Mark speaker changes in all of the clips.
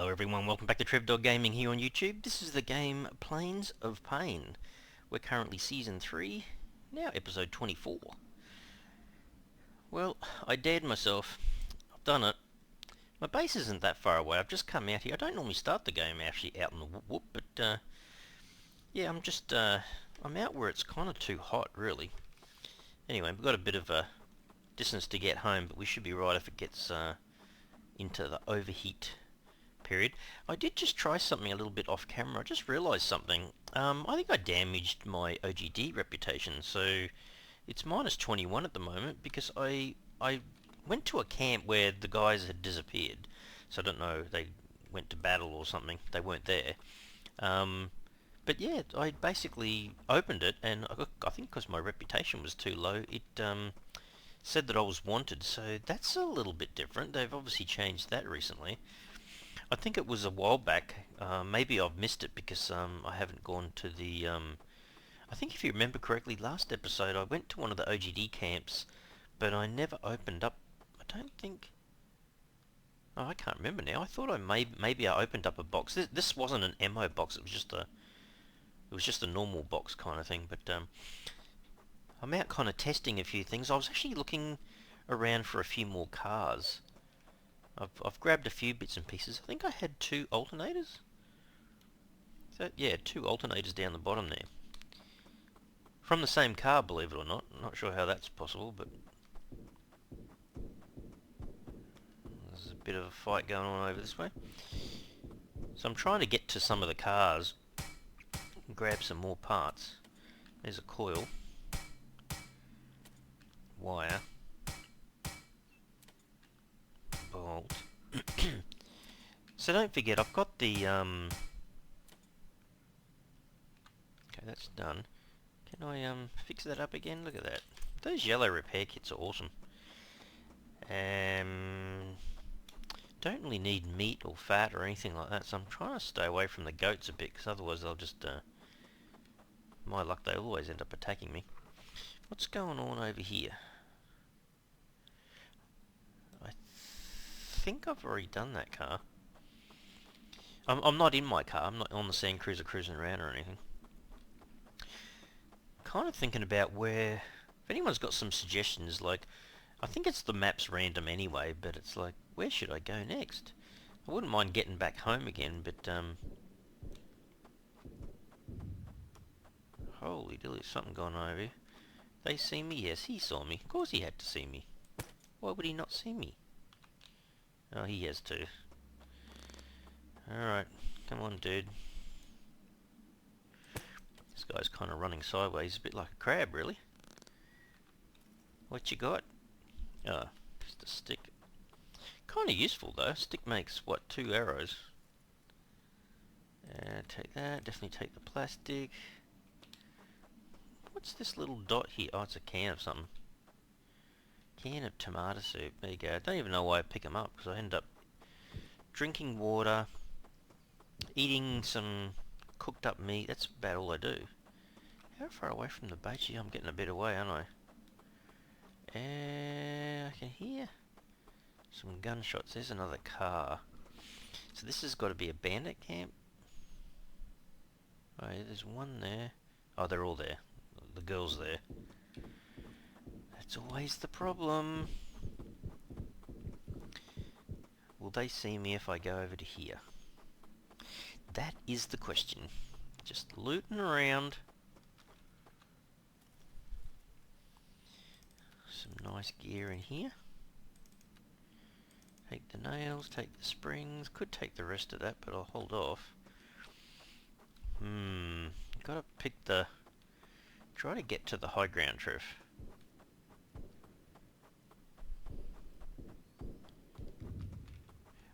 Speaker 1: Hello everyone, welcome back to TrevDog Gaming here on YouTube. This is the game Planes of Pain. We're currently Season 3, now Episode 24. Well, I dared myself. I've done it. My base isn't that far away. I've just come out here. I don't normally start the game actually out in the whoop, but yeah, I'm out where it's kind of too hot, really. Anyway, we've got a bit of a distance to get home, but we should be right if it gets into the overheat period. I did just try something a little bit off camera. I just realised something. I think I damaged my OGD reputation, so it's minus 21 at the moment because I went to a camp where the guys had disappeared. So I don't know, they went to battle or something. They weren't there. But yeah, I basically opened it, and I think because my reputation was too low, it said that I was wanted. So that's a little bit different. They've obviously changed that recently. I think it was a while back. Maybe I've missed it because I haven't gone to the... I think if you remember correctly, last episode I went to one of the OGD camps, but I never opened up... I don't think... Oh, I can't remember now. I thought maybe I opened up a box. This wasn't an ammo box. It was just a normal box kind of thing. But I'm out kind of testing a few things. I was actually looking around for a few more cars. I've grabbed a few bits and pieces. I think I had 2 alternators. Yeah, 2 alternators down the bottom there. From the same car, believe it or not. I'm not sure how that's possible, but there's a bit of a fight going on over this way. So I'm trying to get to some of the cars and grab some more parts. There's a coil, wire, bolt. So don't forget, I've got the okay, that's done. Can I fix that up again? Look at that. Those yellow repair kits are awesome. Don't really need meat or fat or anything like that, so I'm trying to stay away from the goats a bit, because otherwise they'll just my luck, they'll always end up attacking me. What's going on over here? I think I've already done that car. I'm not in my car. I'm not on the sand cruiser cruising around or anything. Kind of thinking about where... If anyone's got some suggestions, like... I think it's the map's random anyway, but it's like, where should I go next? I wouldn't mind getting back home again, but holy dilly, something going on over here. They see me? Yes, he saw me. Of course he had to see me. Why would he not see me? Oh, he has too. Alright, come on, dude. This guy's kind of running sideways, a bit like a crab, really. What you got? Oh, just a stick. Kind of useful, though. Stick makes, what, 2 arrows? Take that. Definitely take the plastic. What's this little dot here? Oh, it's a can of something. Can of tomato soup. There you go. I don't even know why I pick them up, because I end up drinking water, eating some cooked up meat. That's about all I do. How far away from the base? Gee, I'm getting a bit away, aren't I? I can hear some gunshots. There's another car. So this has got to be a bandit camp. Oh, yeah, there's one there. Oh, they're all there. The girl's there. That's always the problem. Will they see me if I go over to here? That is the question. Just looting around. Some nice gear in here. Take the nails, take the springs. Could take the rest of that, but I'll hold off. Gotta pick the... Try to get to the high ground, Trev.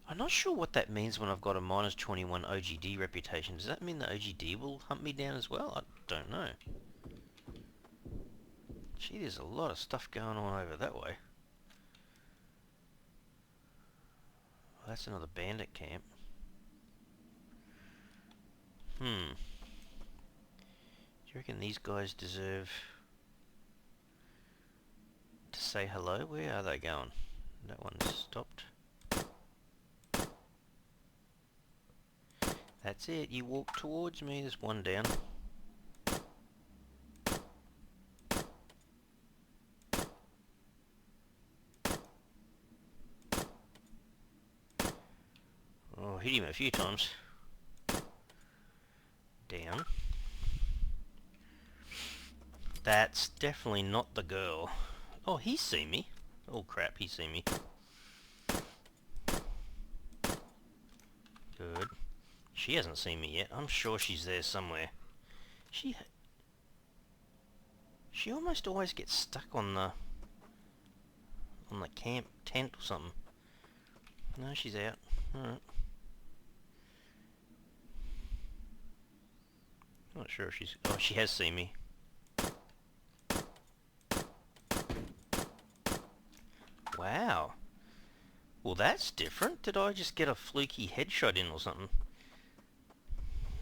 Speaker 1: I'm not sure what that means when I've got a minus 21 OGD reputation. Does that mean the OGD will hunt me down as well? I don't know. Gee, there's a lot of stuff going on over that way. Oh, that's another bandit camp. Do you reckon these guys deserve to say hello? Where are they going? That one's stopped. That's it, you walk towards me. There's one down. Oh, hit him a few times. Down. That's definitely not the girl. Oh, he's seen me. Oh crap, he's seen me. Good. She hasn't seen me yet. I'm sure she's there somewhere. She almost always gets stuck on the camp tent or something. No, she's out. Alright. Not sure if she's... Oh, she has seen me. Wow. Well, that's different. Did I just get a fluky headshot in or something?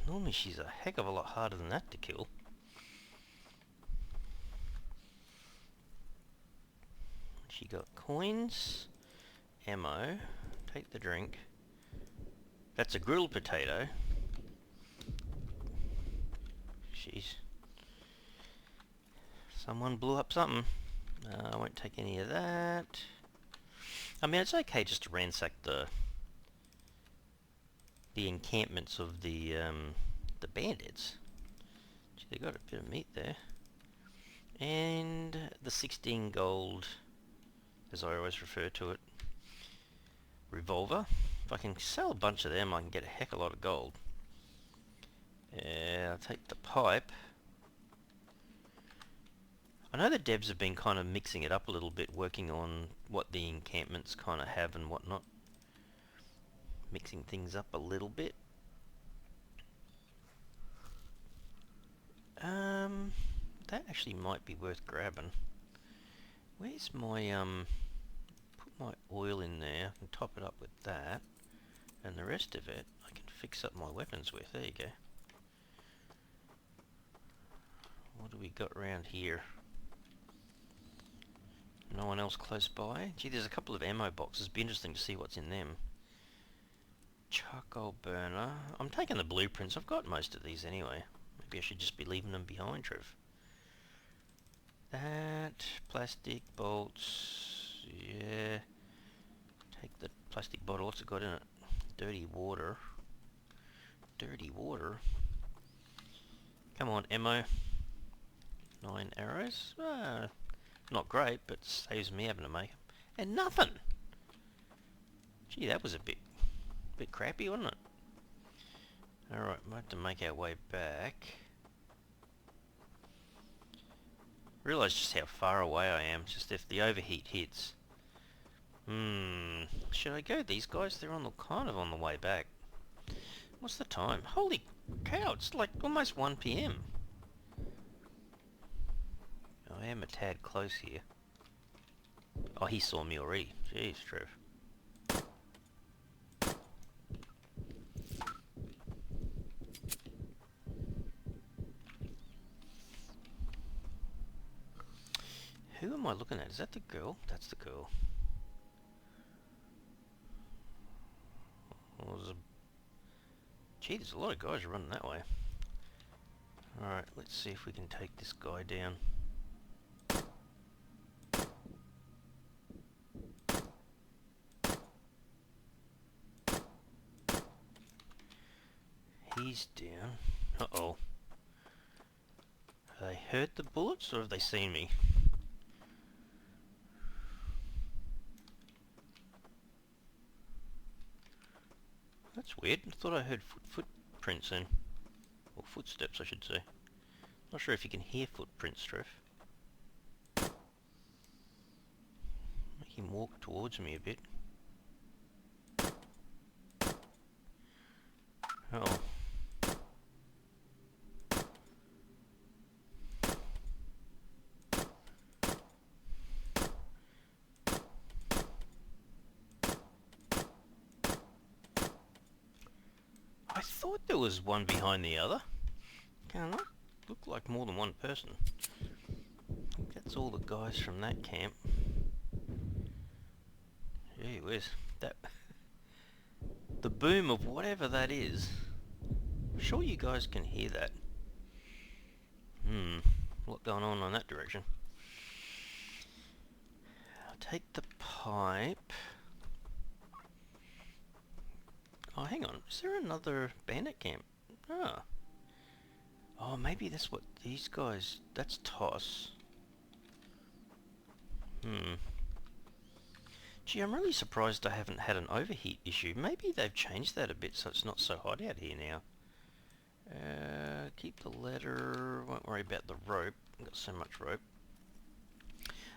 Speaker 1: Normally she's a heck of a lot harder than that to kill. She got coins, ammo, take the drink. That's a grilled potato. Jeez. Someone blew up something. I won't take any of that. I mean, it's okay just to ransack the encampments of the bandits. Gee, they got a bit of meat there. And the 16 gold, as I always refer to it, revolver. If I can sell a bunch of them, I can get a heck of a lot of gold. Yeah, I'll take the pipe. I know the devs have been kind of mixing it up a little bit, working on what the encampments kind of have and whatnot. Mixing things up a little bit. That actually might be worth grabbing. Where's my, put my oil in there, I can top it up with that, and the rest of it I can fix up my weapons with. There you go. What do we got around here? No one else close by? Gee, there's a couple of ammo boxes. Be interesting to see what's in them. Charcoal burner. I'm taking the blueprints. I've got most of these anyway. Maybe I should just be leaving them behind, Trev. That. Plastic bolts. Yeah. Take the plastic bottle. What's it got in it? Dirty water. Dirty water? Come on, ammo. 9 arrows. Not great, but saves me having to make them. And nothing! Gee, that was a bit crappy, wasn't it? Alright, might have to make our way back. Realise just how far away I am, just if the overheat hits. Should I go these guys? They're kind of on the way back. What's the time? Holy cow, it's like almost 1 PM. I am a tad close here. Oh, he saw me already. Jeez, Trev. Who am I looking at? Is that the girl? That's the girl. Oh, gee, there's a lot of guys running that way. Alright, let's see if we can take this guy down. He's down. Uh-oh. Have they heard the bullets or have they seen me? That's weird. I thought I heard footprints then. Or footsteps, I should say. Not sure if you can hear footprints, Trev. Make him walk towards me a bit. Oh. I thought there was one behind the other. Can that look like more than one person? I think that's all the guys from that camp. Gee whiz. That... the boom of whatever that is I'm sure you guys can hear that. A lot going on in that direction. I'll take the pipe. Oh, hang on. Is there another bandit camp? Ah. Oh, maybe that's what these guys... That's Toss. Gee, I'm really surprised I haven't had an overheat issue. Maybe they've changed that a bit so it's not so hot out here now. Keep the letter. Won't worry about the rope. I've got so much rope.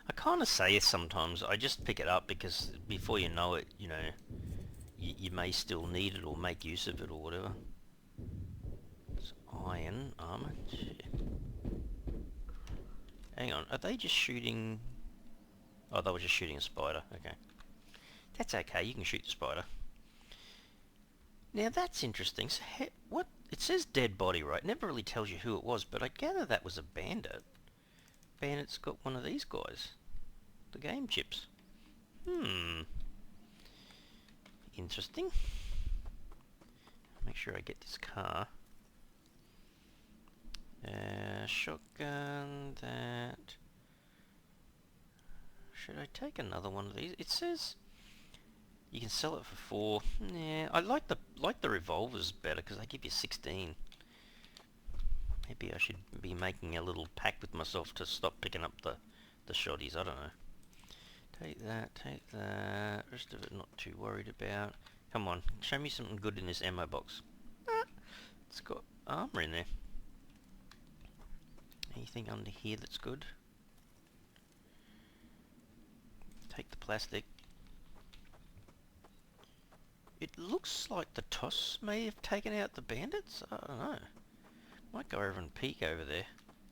Speaker 1: I kind of say sometimes, I just pick it up because before you know it, you know, you may still need it or make use of it or whatever. It's iron armor. Shit. Hang on, are they just shooting... Oh, they were just shooting a spider. Okay. That's okay, you can shoot the spider. Now that's interesting. So what? It says dead body, right? It never really tells you who it was, but I gather that was a bandit. Bandit's got one of these guys. The game chips. Interesting. Make sure I get this car. Shotgun, that. Should I take another one of these? It says you can sell it for 4. Yeah, I like the revolvers better because they give you 16. Maybe I should be making a little pact with myself to stop picking up the shotties. I don't know. Take that. Rest of it not too worried about. Come on, show me something good in this ammo box. It's got armor in there. Anything under here that's good? Take the plastic. It looks like the Toss may have taken out the bandits. I don't know. Might go over and peek over there.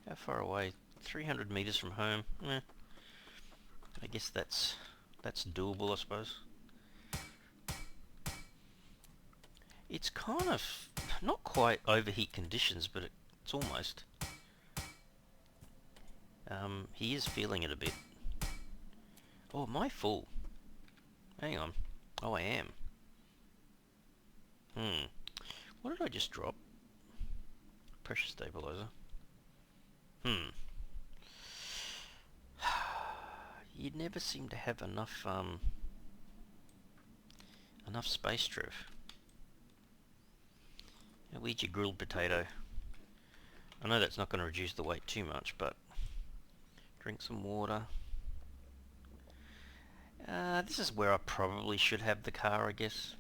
Speaker 1: How far away? 300 meters from home. I guess that's doable, I suppose. It's kind of not quite overheat conditions, but it's almost. He is feeling it a bit. Oh, am I full? Hang on. Oh, I am. What did I just drop? Pressure stabilizer. You never seem to have enough space, Trev. I'll eat your grilled potato. I know that's not going to reduce the weight too much, but drink some water. This is where I probably should have the car, I guess.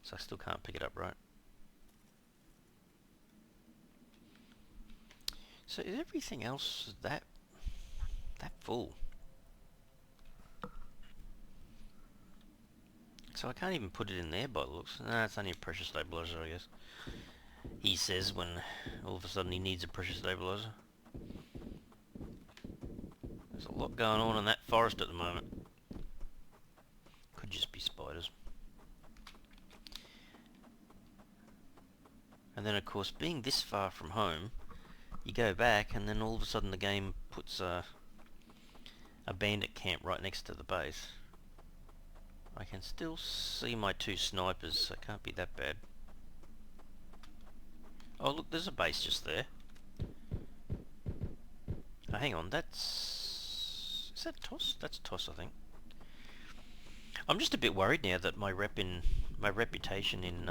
Speaker 1: So I still can't pick it up, right? So is everything else that full? So I can't even put it in there by the looks. Nah, it's only a pressure stabilizer, I guess. He says when all of a sudden he needs a pressure stabilizer. There's a lot going on in that forest at the moment. Could just be spiders. And then of course, being this far from home, you go back and then all of a sudden the game puts a bandit camp right next to the base. I can still see my 2 snipers, so it can't be that bad. Oh look, there's a base just there. Oh, hang on, is that Toss? That's Toss, I think. I'm just a bit worried now that my reputation in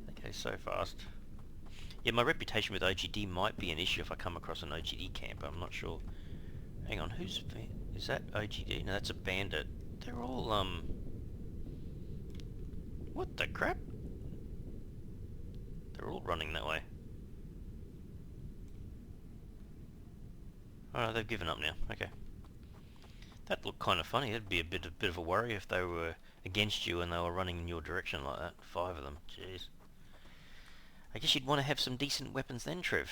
Speaker 1: okay, so fast. Yeah, my reputation with OGD might be an issue if I come across an OGD camp. I'm not sure. Hang on, is that OGD? No, that's a bandit. They're all what the crap? They're all running that way. Oh, they've given up now. Okay. That looked kind of funny. It'd be a bit of a worry if they were against you and they were running in your direction like that. 5 of them. Jeez. I guess you'd want to have some decent weapons then, Trev.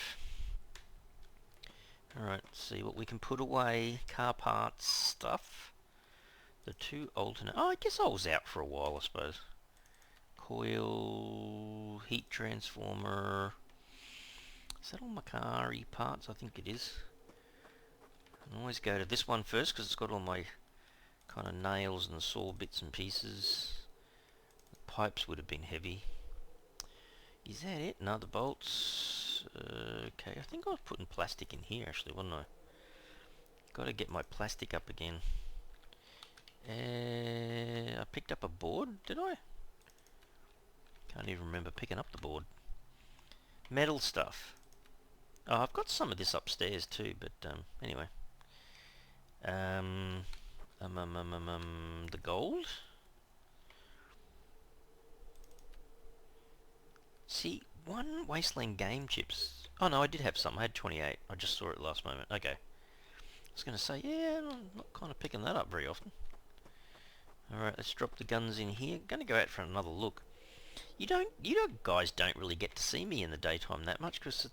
Speaker 1: Alright, see what we can put away. Car parts, stuff. The 2 alternate... Oh, I guess I was out for a while, I suppose. Coil... Heat transformer... Is that all my car parts? I think it is. I always go to this one first because it's got all my kind of nails and saw bits and pieces. The pipes would have been heavy. Is that it? No, the bolts. Okay, I think I was putting plastic in here actually, wasn't I? Got to get my plastic up again. I picked up a board, did I? Can't even remember picking up the board. Metal stuff. Oh, I've got some of this upstairs too, but anyway. The gold? See, one Wasteland game chips. Oh no, I did have some. I had 28. I just saw it last moment. Okay. I was going to say, yeah, I'm not kind of picking that up very often. Alright, let's drop the guns in here. Going to go out for another look. You guys don't really get to see me in the daytime that much because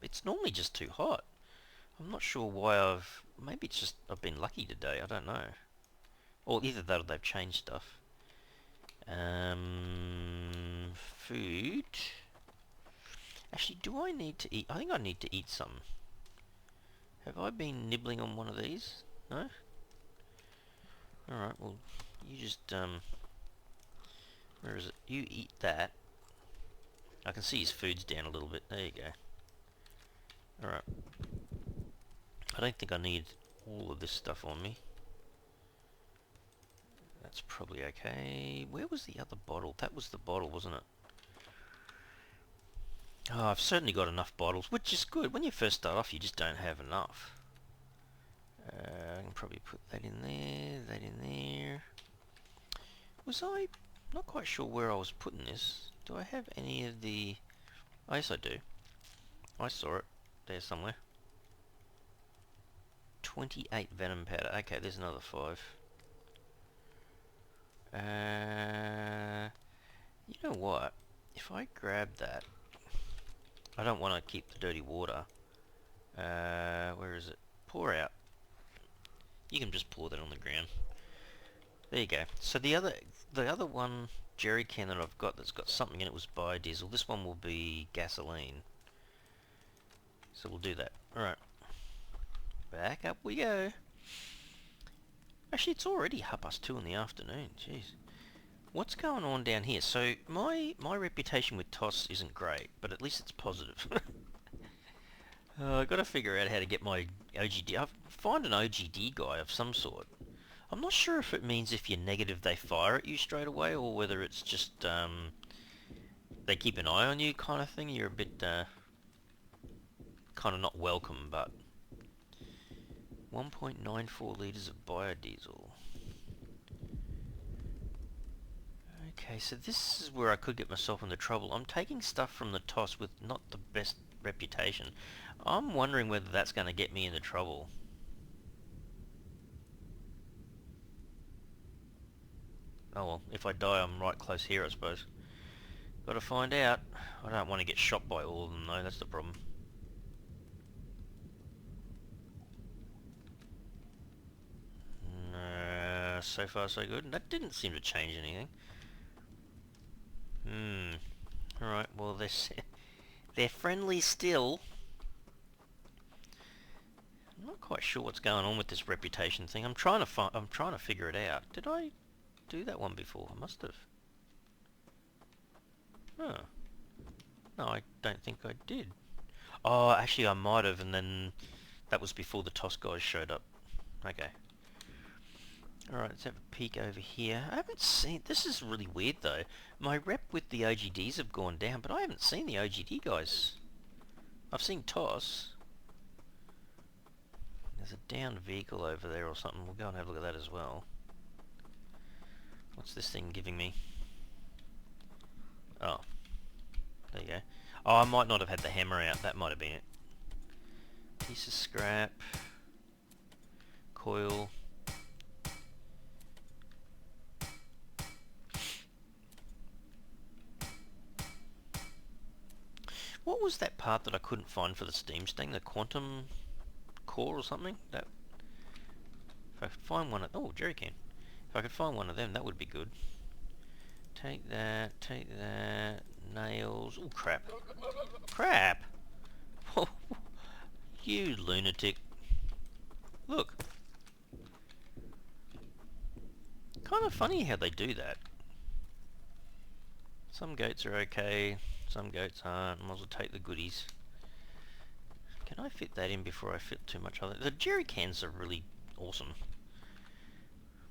Speaker 1: it's normally just too hot. I'm not sure why maybe it's just I've been lucky today, I don't know. Or either that or they've changed stuff. Food. Actually, do I need to eat? I think I need to eat some. Have I been nibbling on one of these? No? Alright, well, you just, where is it? You eat that. I can see his food's down a little bit. There you go. Alright. I don't think I need all of this stuff on me. That's probably okay. Where was the other bottle? That was the bottle, wasn't it? Oh, I've certainly got enough bottles, which is good. When you first start off, you just don't have enough. I can probably put that in there, that in there. Was I not quite sure where I was putting this? Do I have any of the... Oh, yes, I do. I saw it there somewhere. 28 venom powder. Okay, there's another 5. You know what? If I grab that... I don't want to keep the dirty water. Where is it? Pour out. You can just pour that on the ground. There you go. So the other one jerry can that I've got that's got something in it was biodiesel. This one will be gasoline. So we'll do that. Alright. Back up we go. Actually, it's already 2:30 in the afternoon. Jeez. What's going on down here? So my reputation with TOS isn't great, but at least it's positive. I've got to figure out how to get my OGD. I've find an OGD guy of some sort. I'm not sure if it means if you're negative they fire at you straight away, or whether it's just they keep an eye on you kind of thing. You're a bit kind of not welcome, but 1.94 litres of biodiesel. Okay, so this is where I could get myself into trouble. I'm taking stuff from the TOS with not the best reputation. I'm wondering whether that's going to get me into trouble. Oh well, if I die I'm right close here I suppose. Gotta find out. I don't want to get shot by all of them though, that's the problem. So far so good. That didn't seem to change anything. Alright, well they're friendly still. I'm not quite sure what's going on with this reputation thing. I'm trying to figure it out. Did I do that one before? I must have. Huh. No, I don't think I did. Oh, actually I might have, and then that was before the TOS guys showed up. Okay. Alright, let's have a peek over here. I haven't seen... This is really weird though. My rep with the OGDs have gone down, but I haven't seen the OGD guys. I've seen TOS. There's a downed vehicle over there or something. We'll go and have a look at that as well. What's this thing giving me? Oh. There you go. Oh, I might not have had the hammer out. That might have been it. Piece of scrap. Coil. What was that part that I couldn't find for the steam sting? The quantum core or something? That, if I could find one of... Oh, jerry can. If I could find one of them, that would be good. Take that, nails... Oh, crap. Crap! You lunatic. Look. Kind of funny how they do that. Some goats are okay, some goats aren't. Might as well take the goodies. Can I fit that in before I fit too much other? The jerry cans are really awesome.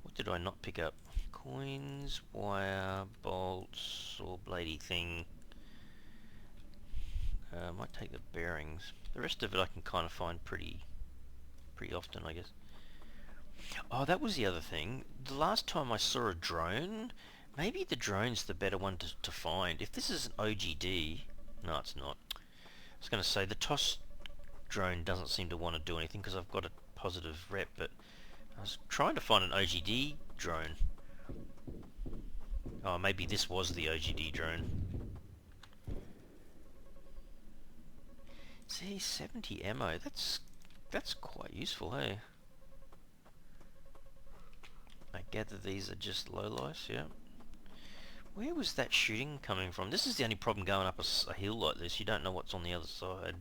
Speaker 1: What did I not pick up? Coins, wire, bolts, or bladey thing. I might take the bearings. The rest of it I can kind of find pretty often, I guess. Oh, that was the other thing. The last time I saw a drone, maybe the drone's the better one to find. If this is an OGD, no, it's not. I was going to say the toss drone doesn't seem to want to do anything because I've got a positive rep, but I was trying to find an OGD drone. Oh, maybe this was the OGD drone. See, 70 ammo. That's quite useful, hey? I gather these are just lowlifes, yeah. Where was that shooting coming from? This is the only problem going up a hill like this. You don't know what's on the other side.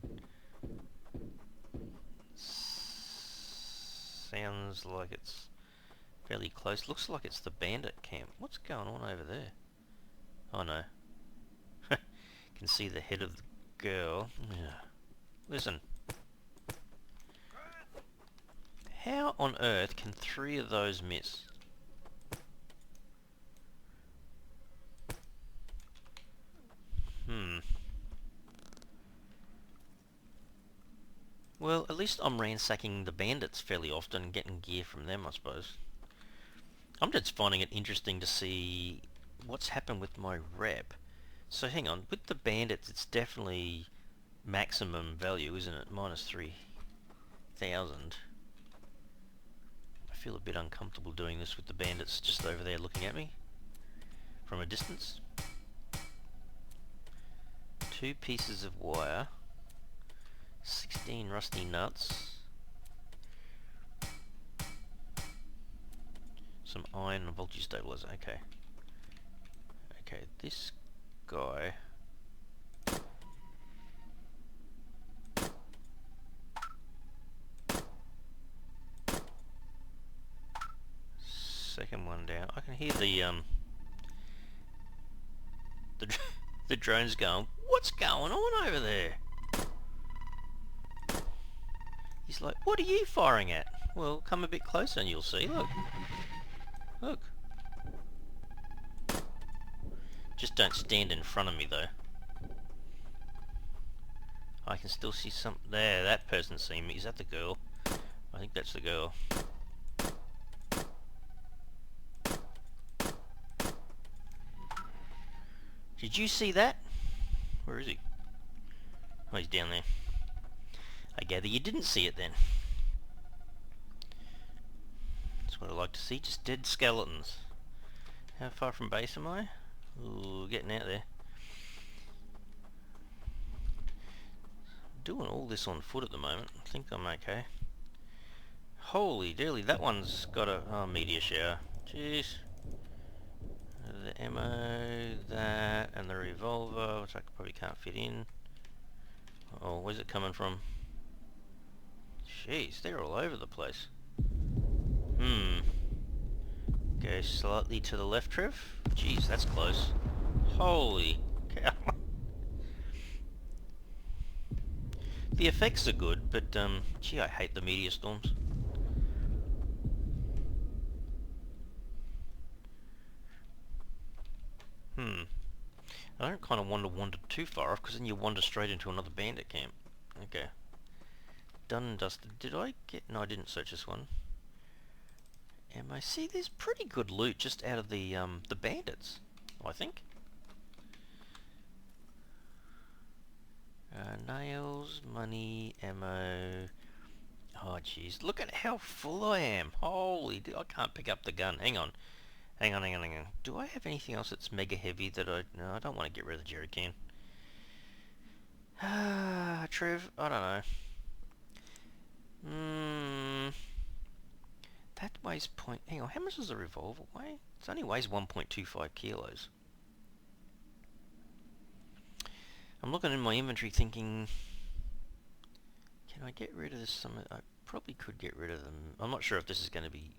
Speaker 1: Sounds like it's fairly close. Looks like it's the bandit camp. What's going on over there? Oh no. Can see the head of the girl. Yeah. Listen. How on earth can 3 of those miss? Well, at least I'm ransacking the bandits fairly often and getting gear from them, I suppose. I'm just finding it interesting to see what's happened with my rep. So hang on, with the bandits it's definitely maximum value, isn't it? Minus 3,000. I feel a bit uncomfortable doing this with the bandits just over there looking at me from a distance. 2 pieces of wire, 16 rusty nuts, some iron and voltage stabilizer. Okay. Okay, this guy. Second one down. I can hear the drones going, "What's going on over there?" He's like, "What are you firing at?" Well, come a bit closer and you'll see. Look. Look. Just don't stand in front of me though. I can still see some... There, that person's seen me. Is that the girl? I think that's the girl. Did you see that? Where is he? Oh, he's down there. I gather you didn't see it then. That's what I like to see, just dead skeletons. How far from base am I? Ooh, getting out there. Doing all this on foot at the moment. I think I'm okay. Holy dearly, that one's got a meteor shower. Jeez. The ammo, that, and the revolver, which I probably can't fit in. Oh, where's it coming from? Jeez, they're all over the place. Go slightly to the left, Trev. Jeez, that's close. Holy cow. The effects are good, but gee, I hate the meteor storms. I don't kind of want to wander too far off, because then you wander straight into another bandit camp. Okay. Done and dusted. Did I get... No, I didn't search this one. I see there's pretty good loot just out of the bandits, I think. Nails, money, ammo... Oh, jeez. Look at how full I am. Holy... I can't pick up the gun. Hang on. Hang on. Do I have anything else that's mega heavy that I... No, I don't want to get rid of the jerry can. Trev, I don't know. That weighs Hang on, how much does a revolver weigh? It only weighs 1.25 kilos. I'm looking in my inventory thinking... Can I get rid of this? I probably could get rid of them. I'm not sure if this is going to be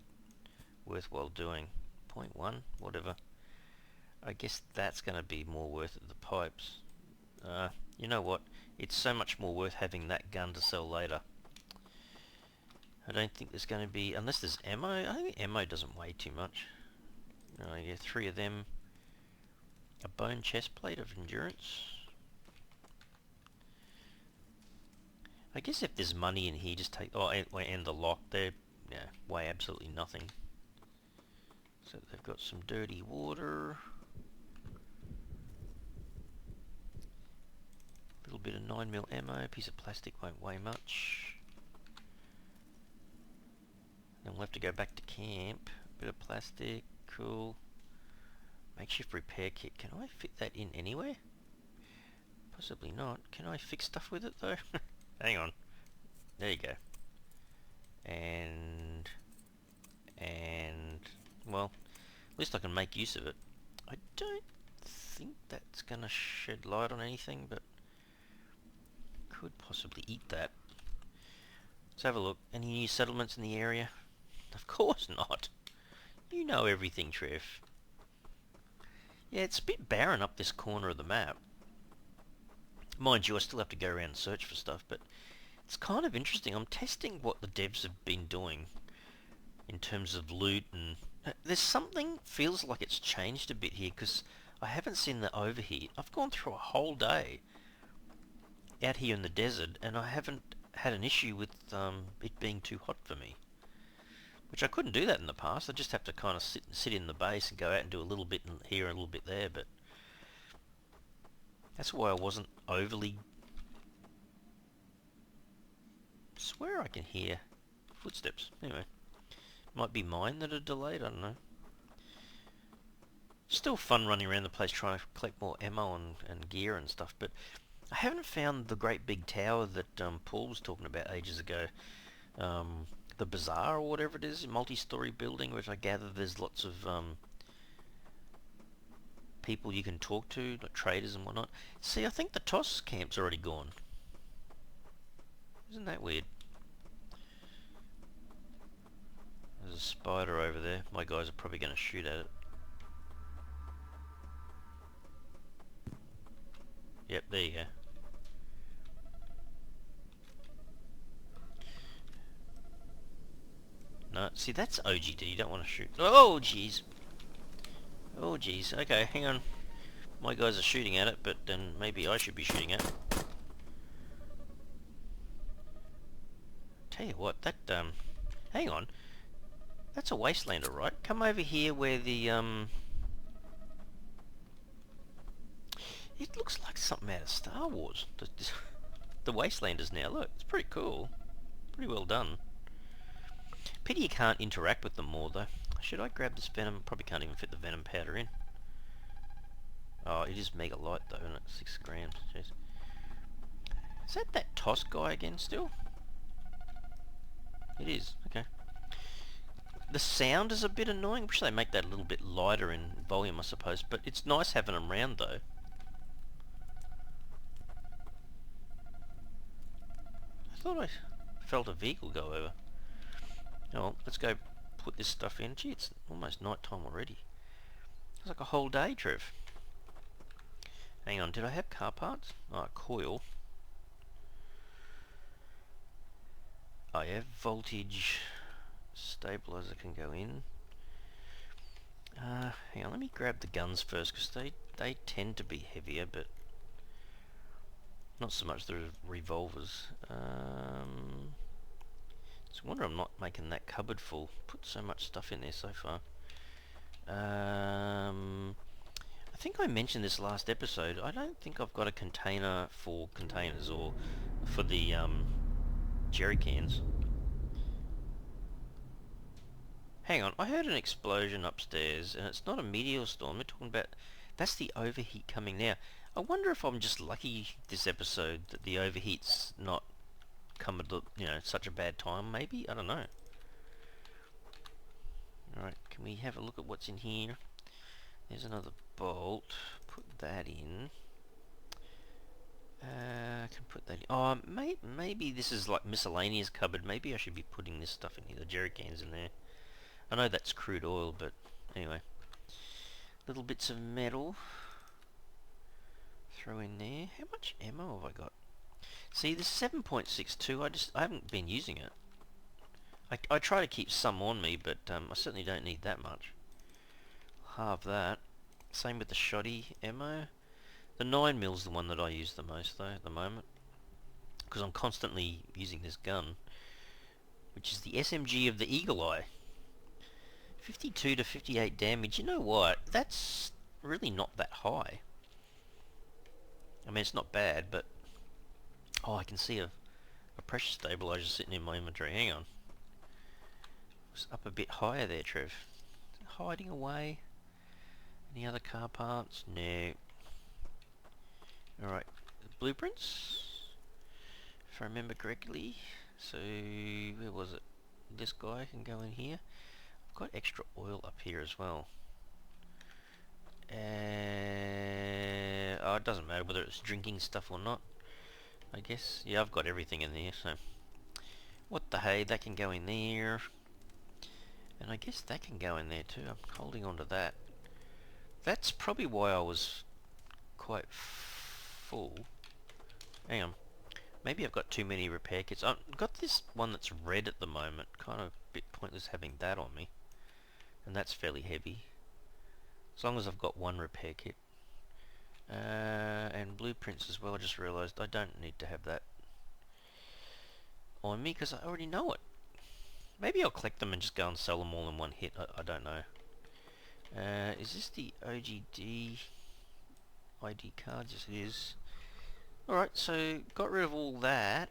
Speaker 1: worthwhile doing. 0.1, whatever. I guess that's going to be more worth it, the pipes. You know what? It's so much more worth having that gun to sell later. I don't think there's going to be, unless there's ammo. I think ammo doesn't weigh too much. Yeah, 3 of them. A bone chest plate of endurance. I guess if there's money in here, just take... Oh, and the lock there. Yeah, weigh absolutely nothing. So they've got some dirty water. A little bit of 9mm ammo. A piece of plastic won't weigh much. Then we'll have to go back to camp. Bit of plastic. Cool. Makeshift repair kit. Can I fit that in anywhere? Possibly not. Can I fix stuff with it though? Hang on. There you go. And well, at least I can make use of it. I don't think that's gonna shed light on anything, but could possibly eat that. Let's have a look. Any new settlements in the area? Of course not. You know everything, Trev. Yeah, it's a bit barren up this corner of the map. Mind you, I still have to go around and search for stuff, but it's kind of interesting. I'm testing what the devs have been doing in terms of loot, and there's something feels like it's changed a bit here, because I haven't seen the overheat. I've gone through a whole day out here in the desert, and I haven't had an issue with it being too hot for me. Which I couldn't do that in the past. I just have to kind of sit in the base and go out and do a little bit here and a little bit there, but that's why I wasn't overly... I swear I can hear footsteps. Anyway, might be mine that are delayed, I don't know. Still fun running around the place trying to collect more ammo and gear and stuff, but I haven't found the great big tower that Paul was talking about ages ago. The bazaar or whatever it is, a multi-story building, which I gather there's lots of people you can talk to, like traders and whatnot. See, I think the TOS camp's already gone. Isn't that weird? There's a spider over there. My guys are probably going to shoot at it. Yep, there you go. No, see, that's OGD. You don't want to shoot. Oh, jeez. Oh, jeez. Okay, hang on. My guys are shooting at it, but then maybe I should be shooting at it. Tell you what, that, hang on. That's a wastelander, right? Come over here where the, it looks like something out of Star Wars. The wastelanders now, look. It's pretty cool. Pretty well done. Pity you can't interact with them more, though. Should I grab this venom? Probably can't even fit the venom powder in. Oh, it is mega light, though, isn't it? 6 grams. Jeez. Is that TOS guy again, still? It is. Okay. The sound is a bit annoying. Wish they make that a little bit lighter in volume, I suppose. But it's nice having them round, though. I thought I felt a vehicle go over. Oh, well, let's go put this stuff in. Gee, it's almost night time already. It's like a whole day, Trev. Hang on, did I have car parts? Oh, coil. Oh yeah, voltage stabilizer can go in. Hang on, let me grab the guns first, because they tend to be heavier, but not so much the revolvers. It's a wonder I'm not making that cupboard full. Put so much stuff in there so far. I think I mentioned this last episode. I don't think I've got a container for containers or for the jerry cans. Hang on, I heard an explosion upstairs, and it's not a meteor storm. We're talking about... That's the overheat coming now. I wonder if I'm just lucky this episode that the overheat's not come at, you know, such a bad time, maybe? I don't know. Alright, can we have a look at what's in here? There's another bolt. Put that in. I can put that in. Oh, maybe this is like miscellaneous cupboard. Maybe I should be putting this stuff in here, the jerry cans in there. I know that's crude oil, but Anyway, little bits of metal. Throw in there. How much ammo have I got? See, this 7.62, I haven't been using it. I try to keep some on me, but I certainly don't need that much. Halve that. Same with the shoddy ammo. The 9mm is the one that I use the most, though, at the moment. Because I'm constantly using this gun, which is the SMG of the Eagle Eye. 52 to 58 damage. You know what? That's really not that high. I mean, it's not bad, but... Oh, I can see a pressure stabilizer sitting in my inventory. Hang on. It's up a bit higher there, Trev. Hiding away. Any other car parts? No. Alright. Blueprints? If I remember correctly. So, where was it? This guy can go in here. I've got extra oil up here as well. Oh, it doesn't matter whether it's drinking stuff or not, I guess. Yeah, I've got everything in there, so... What the hey, that can go in there. And I guess that can go in there too. I'm holding on to that. That's probably why I was quite full. Hang on. Maybe I've got too many repair kits. I've got this one that's red at the moment. Kind of a bit pointless having that on me. And that's fairly heavy. As long as I've got one repair kit. And blueprints as well. I just realised I don't need to have that on me because I already know it. Maybe I'll collect them and just go and sell them all in one hit. I don't know. Is this the OGD ID card? Yes, it is. Alright, so got rid of all that.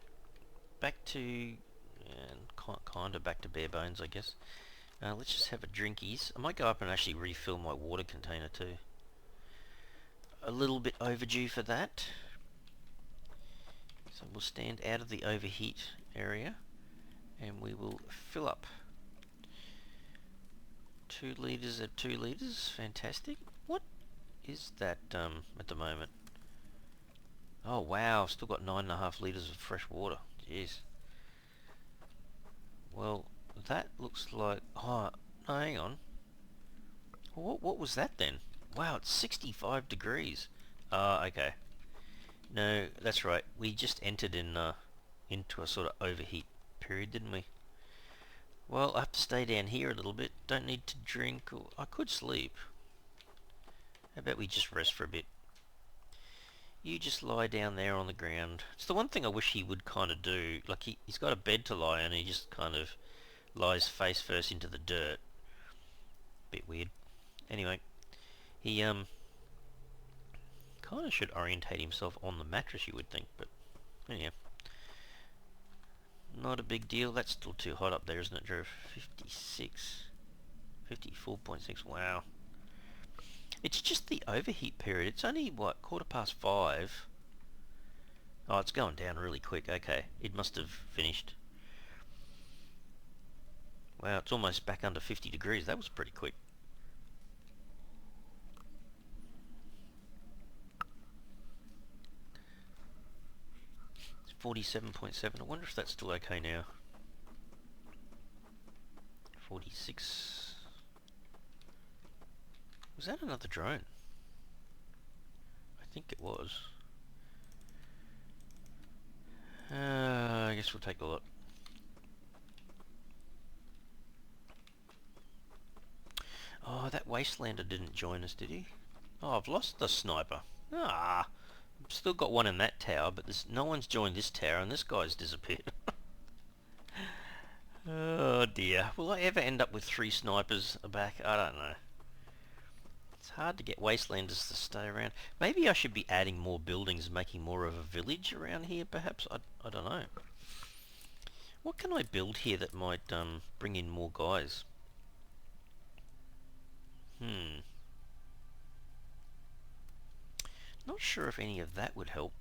Speaker 1: Back to... and kind of back to bare bones, I guess. Let's just have a drinkies. I might go up and actually refill my water container too. A little bit overdue for that. So we'll stand out of the overheat area and we will fill up. 2 litres of 2 litres, fantastic. What is that at the moment? Oh wow, I've still got 9.5 litres of fresh water. Jeez. Well, that looks like... Oh, no, hang on. What was that then? Wow, it's 65 degrees. Okay. No, that's right. We just entered into a sort of overheat period, didn't we? Well, I have to stay down here a little bit. Don't need to drink. Or I could sleep. How about we just rest for a bit? You just lie down there on the ground. It's the one thing I wish he would kind of do. Like, he's got a bed to lie on and he just kind of lies face first into the dirt. Bit weird. Anyway, he kind of should orientate himself on the mattress, you would think, but anyhow. Not a big deal. That's still too hot up there, isn't it, Drew? 56. 54.6. Wow. It's just the overheat period. It's only, what, 5:15? Oh, it's going down really quick. Okay. It must have finished. Wow, it's almost back under 50 degrees. That was pretty quick. It's 47.7. I wonder if that's still okay now. 46. Was that another drone? I think it was. I guess we'll take a look. Oh, that wastelander didn't join us, did he? Oh, I've lost the sniper. Ah, I've still got one in that tower, but no one's joined this tower, and this guy's disappeared. Oh dear. Will I ever end up with 3 snipers back? I don't know. It's hard to get wastelanders to stay around. Maybe I should be adding more buildings, making more of a village around here, perhaps? I don't know. What can I build here that might bring in more guys? Not sure if any of that would help.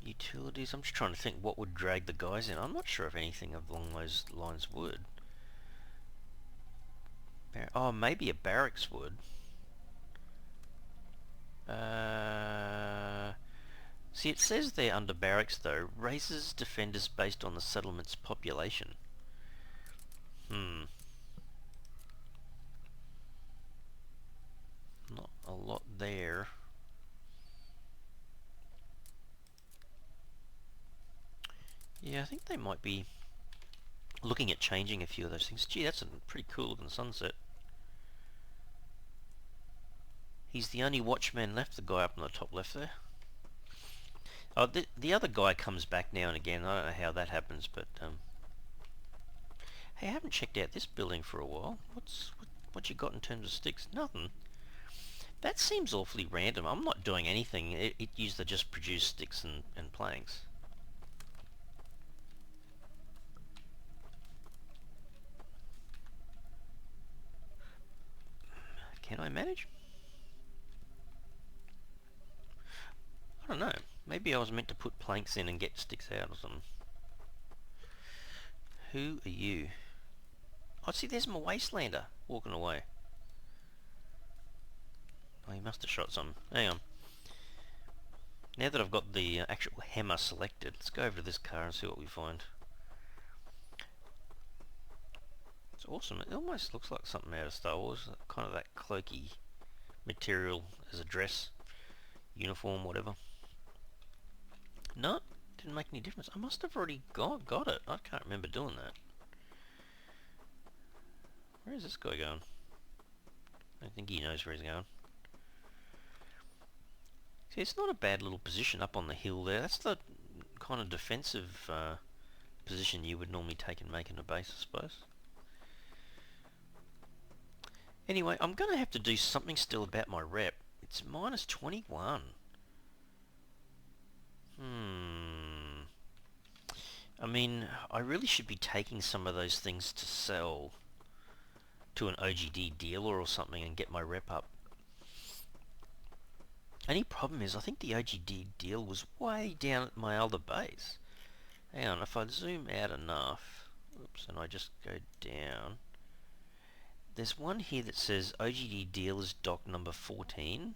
Speaker 1: Utilities, I'm just trying to think what would drag the guys in. I'm not sure if anything along those lines would. Oh, maybe a barracks would. See, it says there under barracks though, raises defenders based on the settlement's population. Hmm. Not a lot there. Yeah, I think they might be looking at changing a few of those things. Gee, that's a pretty cool looking sunset. He's the only watchman left, the guy up on the top left there. Oh, the other guy comes back now and again. I don't know how that happens, but hey, I haven't checked out this building for a while. What you got in terms of sticks? Nothing. That seems awfully random. I'm not doing anything. It used to just produce sticks and planks. Can I manage? I don't know. Maybe I was meant to put planks in and get sticks out or something. Who are you? Oh, see, there's my wastelander walking away. Oh, he must have shot some. Hang on. Now that I've got the actual hammer selected, let's go over to this car and see what we find. It's awesome. It almost looks like something out of Star Wars. Kind of that cloaky material as a dress, uniform, whatever. No, didn't make any difference. I must have already got it. I can't remember doing that. Where is this guy going? I don't think he knows where he's going. See, it's not a bad little position up on the hill there. That's the kind of defensive position you would normally take in making a base, I suppose. Anyway, I'm going to have to do something still about my rep. It's minus 21. I mean, I really should be taking some of those things to sell to an OGD dealer or something and get my rep up. Only problem is, I think the OGD deal was way down at my other base. Hang on, if I zoom out enough, oops, and I just go down, there's one here that says OGD dealers dock number 14.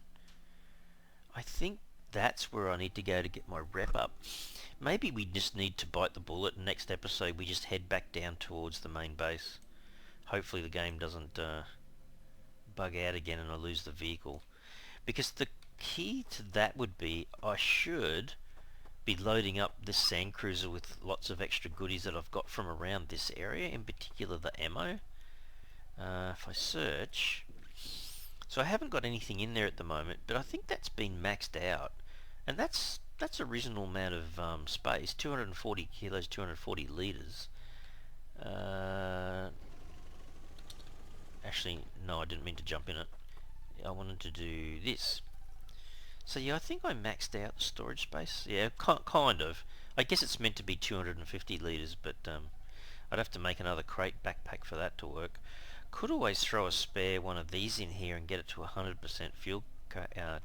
Speaker 1: I think that's where I need to go to get my rep up. Maybe we just need to bite the bullet and next episode we just head back down towards the main base. Hopefully the game doesn't bug out again and I lose the vehicle. Because the key to that would be I should be loading up this sand cruiser with lots of extra goodies that I've got from around this area, in particular the ammo. If I search, so I haven't got anything in there at the moment, but I think that's been maxed out, and that's a reasonable amount of space. 240 kilos, 240 liters. Actually, no, I didn't mean to jump in it. I wanted to do this. So yeah, I think I maxed out the storage space. Yeah, kind of. I guess it's meant to be 250 liters, but I'd have to make another crate backpack for that to work. Could always throw a spare one of these in here and get it to 100% fuel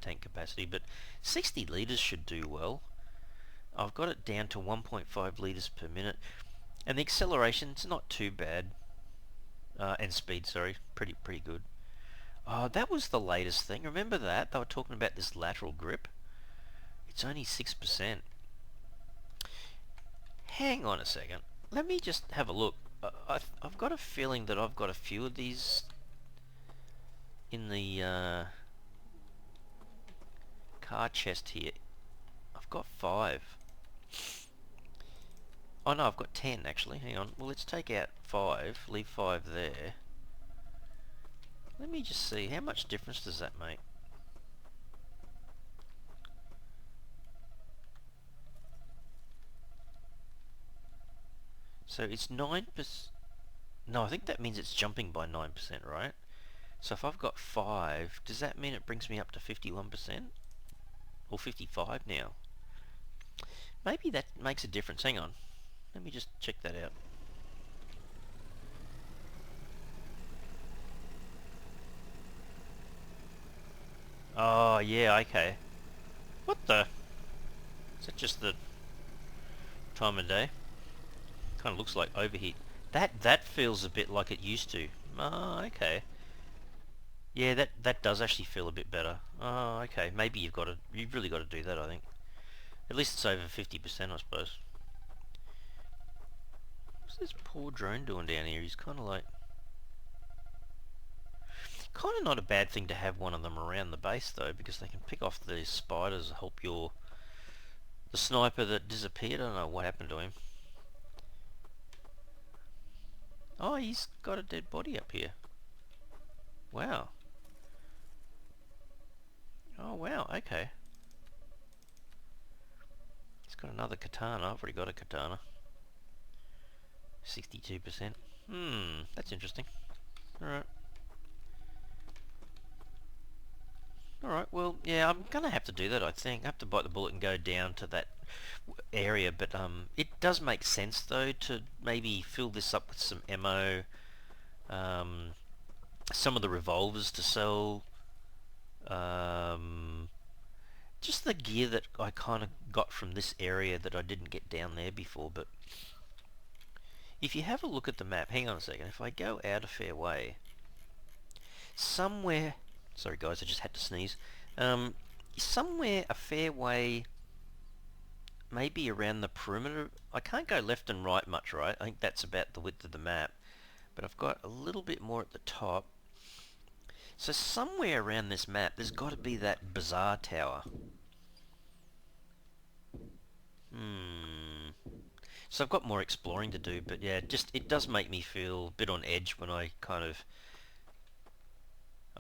Speaker 1: tank capacity, but 60 liters should do well. I've got it down to 1.5 liters per minute, and the acceleration's not too bad. And speed, sorry, pretty good. Oh, that was the latest thing. Remember that? They were talking about this lateral grip. It's only 6%. Hang on a second. Let me just have a look. I've got a feeling that I've got a few of these in the car chest here. I've got 5. Oh no, I've got 10 actually. Hang on. Well, let's take out 5. Leave 5 there. Let me just see. How much difference does that make? So it's 9%. No, I think that means it's jumping by 9%, right? So if I've got 5, does that mean it brings me up to 51%? Or 55 now? Maybe that makes a difference. Hang on. Let me just check that out. Oh, yeah, okay. What the? Is that just the time of day? Kind of looks like overheat. That feels a bit like it used to. Oh, okay. Yeah, that does actually feel a bit better. Oh, okay. Maybe you've really got to do that, I think. At least it's over 50%, I suppose. What's this poor drone doing down here? He's kind of like... Kind of not a bad thing to have one of them around the base though, because they can pick off the spiders, help your... The sniper that disappeared, I don't know what happened to him. Oh, he's got a dead body up here. Wow. Oh wow, okay. He's got another katana. I've already got a katana. 62%. That's interesting. Alright. Alright, well, yeah, I'm gonna have to do that, I think. I have to bite the bullet and go down to that area, but it does make sense, though, to maybe fill this up with some ammo, some of the revolvers to sell, just the gear that I kind of got from this area that I didn't get down there before. But if you have a look at the map, hang on a second, if I go out a fair way, somewhere, sorry guys, I just had to sneeze, somewhere a fair way, maybe around the perimeter. I can't go left and right much, right? I think that's about the width of the map, but I've got a little bit more at the top. So somewhere around this map there's got to be that bazaar tower. So I've got more exploring to do, but yeah, just it does make me feel a bit on edge when I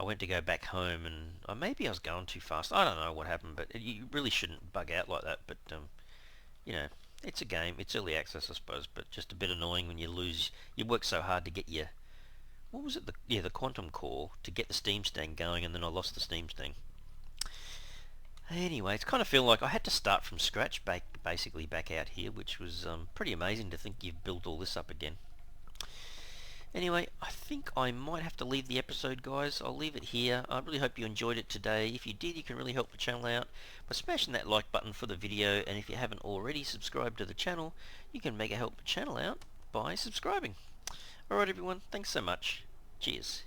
Speaker 1: went to go back home, and maybe I was going too fast. I don't know what happened, but you really shouldn't bug out like that. But you know, it's a game. It's early access, I suppose, but just a bit annoying when you lose. You work so hard to get your... What was it? The quantum core to get the steam sting going, and then I lost the steam sting. Anyway, it's kind of feel like I had to start from scratch, basically back out here, which was pretty amazing to think you've built all this up again. Anyway, I think I might have to leave the episode, guys. I'll leave it here. I really hope you enjoyed it today. If you did, you can really help the channel out by smashing that like button for the video, and if you haven't already subscribed to the channel, you can mega help the channel out by subscribing. Alright everyone, thanks so much. Cheers.